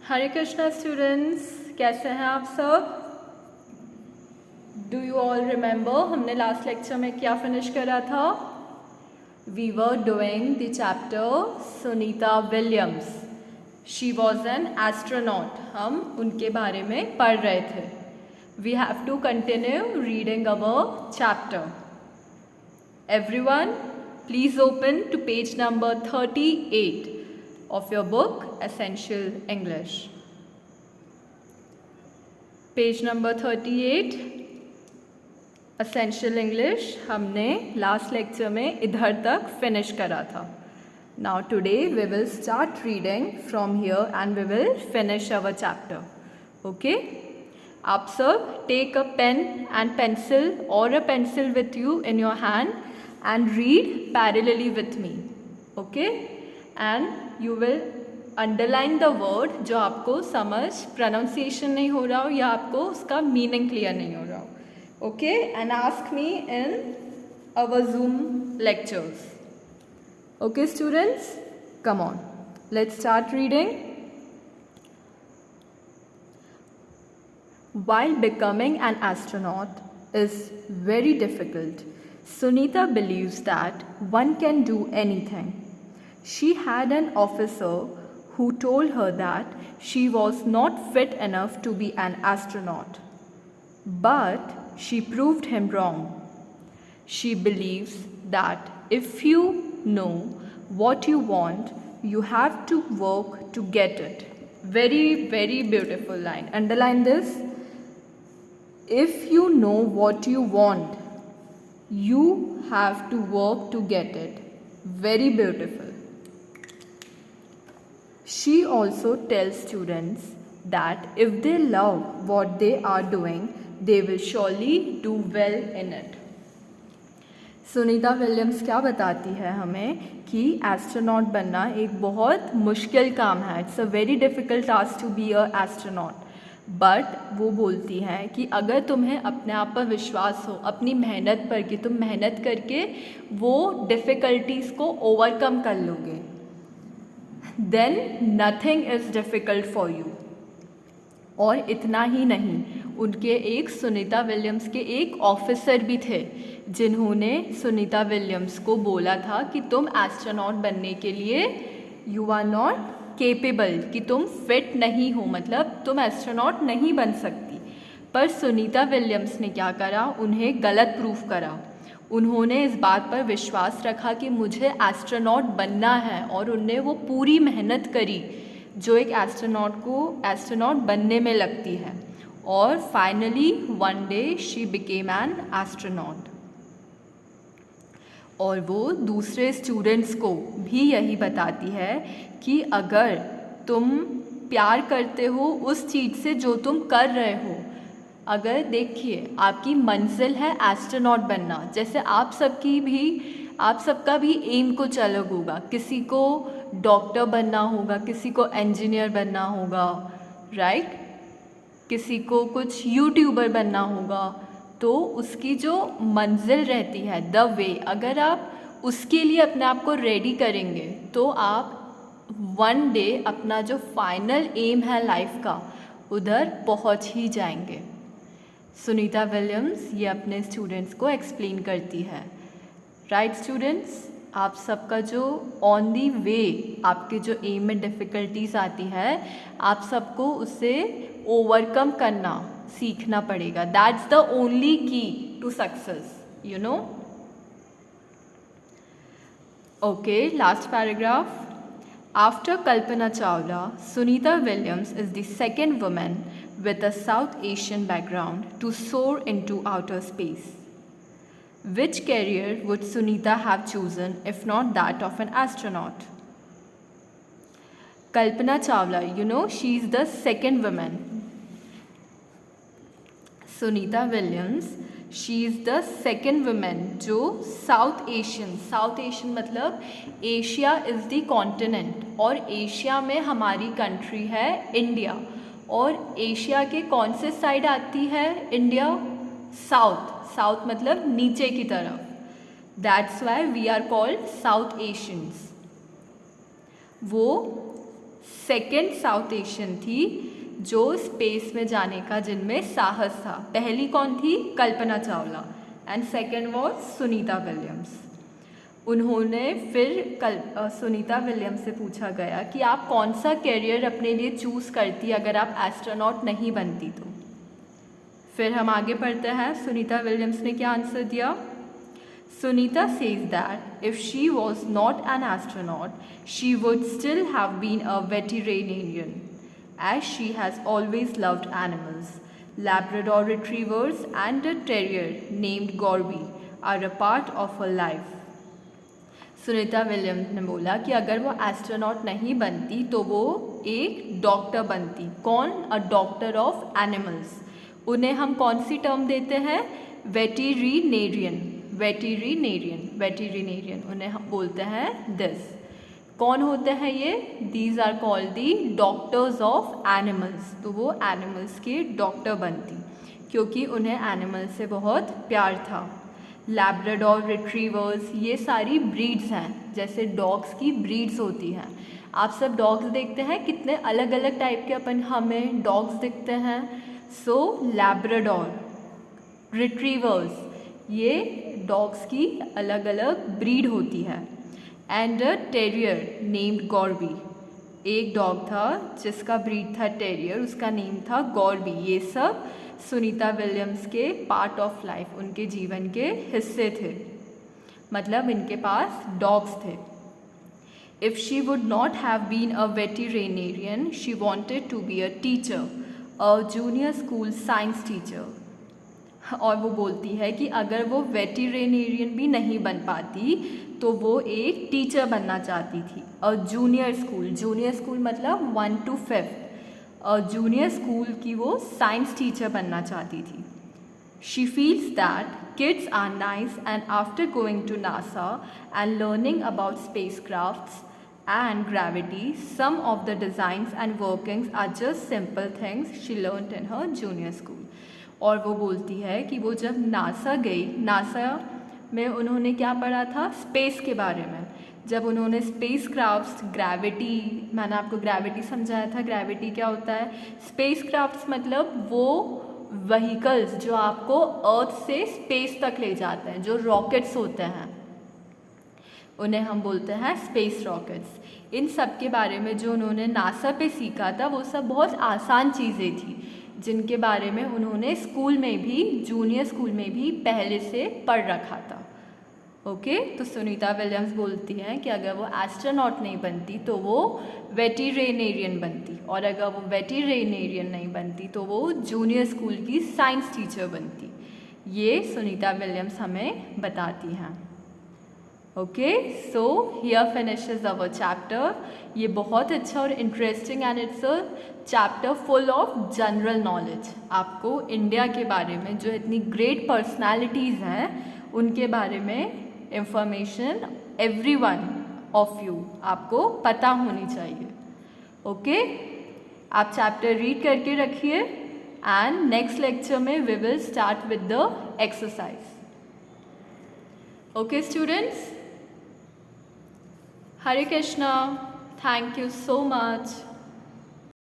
हरे Krishna students, कैसे हैं आप सब? डू यू ऑल रिमेंबर हमने लास्ट लेक्चर में क्या फिनिश करा था? We were doing the chapter Sunita Williams. She was an astronaut. हम उनके बारे में पढ़ रहे थे। We have to continue reading our chapter. Everyone, please open to page number 38 of your book Essential English. Page number 38 Essential English हमने last lecture में इधर तक फिनिश करा था. Now today we will start reading from here and we will finish our chapter. Okay? आप सब take a pen and pencil or a pencil with you in your hand and read parallelly with me. Okay? And you will underline the word जो आपको समझ pronunciation नहीं हो रहा हो या आपको उसका meaning clear नहीं हो रहा हो. Okay? And ask me in our Zoom lectures. Okay students? Come on. Let's start reading. While becoming an astronaut is very difficult, Sunita believes that one can do anything. She had an officer who told her that she was not fit enough to be an astronaut. But she proved him wrong. She believes that if you know what you want, you have to work to get it. Very, very beautiful line. Underline this. If you know what you want, you have to work to get it. Very beautiful. She also tells students that if they love what they are doing, they will surely do well in it. Sunita Williams क्या बताती है हमें कि astronaut बनना एक बहुत मुश्किल काम है. It's a very difficult task to be a astronaut. But वो बोलती हैं कि अगर तुम्हें अपने आप पर विश्वास हो, अपनी मेहनत पर, कि तुम मेहनत करके वो डिफ़िकल्टीज़ को ओवरकम कर लोगे, then nothing is difficult for you. और इतना ही नहीं, उनके एक सुनीता विलियम्स के एक ऑफिसर भी थे जिन्होंने सुनीता विलियम्स को बोला था कि तुम एस्ट्रोनॉट बनने के लिए यू आर नॉट केपेबल, कि तुम फिट नहीं हो, मतलब तुम एस्ट्रोनॉट नहीं बन सकती. पर सुनीता विलियम्स ने क्या करा? उन्हें गलत प्रूफ करा. उन्होंने इस बात पर विश्वास रखा कि मुझे एस्ट्रोनॉट बनना है और उनने वो पूरी मेहनत करी जो एक एस्ट्रोनॉट को एस्ट्रोनॉट बनने में लगती है. और finally one day she became an astronaut. और वो दूसरे स्टूडेंट्स को भी यही बताती है कि अगर तुम प्यार करते हो उस चीज़ से जो तुम कर रहे हो, अगर देखिए आपकी मंजिल है एस्ट्रोनॉट बनना, जैसे आप सबका भी एम कुछ अलग होगा. किसी को डॉक्टर बनना होगा, किसी को इंजीनियर बनना होगा, राइट? किसी को कुछ यूट्यूबर बनना होगा. तो उसकी जो मंजिल रहती है, द वे, अगर आप उसके लिए अपने आप को रेडी करेंगे तो आप वन डे अपना जो फाइनल एम है लाइफ का, उधर पहुंच ही जाएंगे. सुनीता विलियम्स ये अपने स्टूडेंट्स को एक्सप्लेन करती है. राइट स्टूडेंट्स, आप सबका जो ऑन दी वे आपके जो एम में डिफ़िकल्टीज आती है, आप सबको उसे ओवरकम करना सीखना पड़ेगा. That's the only key to success, you know. Okay, last paragraph. After Kalpana Chawla, Sunita Williams is the second woman with a South Asian background to soar into outer space. Which career would Sunita have chosen if not that of an astronaut? Kalpana Chawla, you know, she is the second woman. Sunita Williams, she is the second women जो south Asian मतलब Asia is the continent, और Asia में हमारी country है India. और Asia के कौन से साइड आती है इंडिया? साउथ मतलब नीचे की तरफ. That's why we are called South Asians. वो सेकेंड साउथ एशियन थी जो स्पेस में जाने का जिनमें साहस था। पहली कौन थी? Kalpana Chawla and second was Sunita Williams. उन्होंने फिर सुनीता विलियम्स से पूछा गया कि आप कौन सा करियर अपने लिए चूज़ करती अगर आप एस्ट्रोनॉट नहीं बनती तो। फिर हम आगे पढ़ते हैं सुनीता विलियम्स ने क्या आंसर दिया। Sunita says that if she was not an astronaut, she would still have been a veterinarian, as she has always loved animals. Labrador retrievers and a terrier named Gorby are a part of her life. Sunita Williams ने बोला कि अगर वो astronaut नहीं बनती तो वो एक डॉक्टर बनती। कौन? A doctor of animals. उन्हें हम कौन सी टर्म देते हैं? वेटेरिनेरियन। वेटेरिनेरियन उन्हें हम बोलते हैं दिस। कौन होते हैं ये? These are called the doctors of animals. तो वो एनिमल्स के डॉक्टर बनती क्योंकि उन्हें एनिमल से बहुत प्यार था। लैब्राडोर रिट्रीवर्स, ये सारी ब्रीड्स हैं, जैसे डॉग्स की ब्रीड्स होती हैं। आप सब डॉग्स देखते हैं, कितने अलग अलग टाइप के अपन हमें डॉग्स दिखते हैं। सो लैब्राडोर रिट्रीवर्स, ये डॉग्स की अलग अलग ब्रीड होती है। एंड अ टेरियर नेम्ड गॉर्बी, एक डॉग था जिसका ब्रीड था टेरियर, उसका नेम था गॉर्बी। ये सब सुनीता विलियम्स के पार्ट ऑफ लाइफ, उनके जीवन के हिस्से थे, मतलब इनके पास डॉग्स थे। If she would not have been a veterinarian she wanted to be a teacher, a junior school science teacher. और वो बोलती है कि अगर वो वेटेरिनेरियन भी नहीं बन पाती तो वो एक टीचर बनना चाहती थी। और जूनियर स्कूल मतलब 1 to 5, और जूनियर स्कूल की वो साइंस टीचर बनना चाहती थी। She feels that kids are nice and after going to NASA and learning about space crafts and gravity, some of the designs and workings are just simple things she learned in her junior school. और वो बोलती है कि वो जब NASA गई, NASA में उन्होंने क्या पढ़ा था? स्पेस के बारे में। जब उन्होंने स्पेस क्राफ्ट्स, ग्रेविटी, मैंने आपको ग्रेविटी समझाया था, ग्रेविटी क्या होता है? स्पेस क्राफ्ट्स मतलब वो व्हीकल्स जो आपको अर्थ से स्पेस तक ले जाते हैं, जो रॉकेट्स होते हैं, उन्हें हम बोलते हैं स्पेस रॉकेट्स। इन सब के बारे में जो उन्होंने नासा पे सीखा था वो सब बहुत आसान चीज़ें थी जिनके बारे में उन्होंने स्कूल में भी, जूनियर स्कूल में भी पहले से पढ़ रखा था। ओके, तो सुनीता विलियम्स बोलती हैं कि अगर वो एस्ट्रोनॉट नहीं बनती तो वो वेटेरिनेरियन बनती, और अगर वो वेटेरिनेरियन नहीं बनती तो वो जूनियर स्कूल की साइंस टीचर बनती। ये सुनीता विलियम्स हमें बताती हैं। Okay, so here finishes our chapter. ये बहुत अच्छा और interesting and it's a chapter full of general knowledge. आपको इंडिया के बारे में जो इतनी ग्रेट पर्सनालिटीज़ हैं उनके बारे में इंफॉर्मेशन एवरीवन ऑफ यू आपको पता होनी चाहिए। ओके, आप चैप्टर रीड करके रखिए एंड नेक्स्ट लेक्चर में we will start with the exercise. Okay students, Hare Krishna, thank you so much.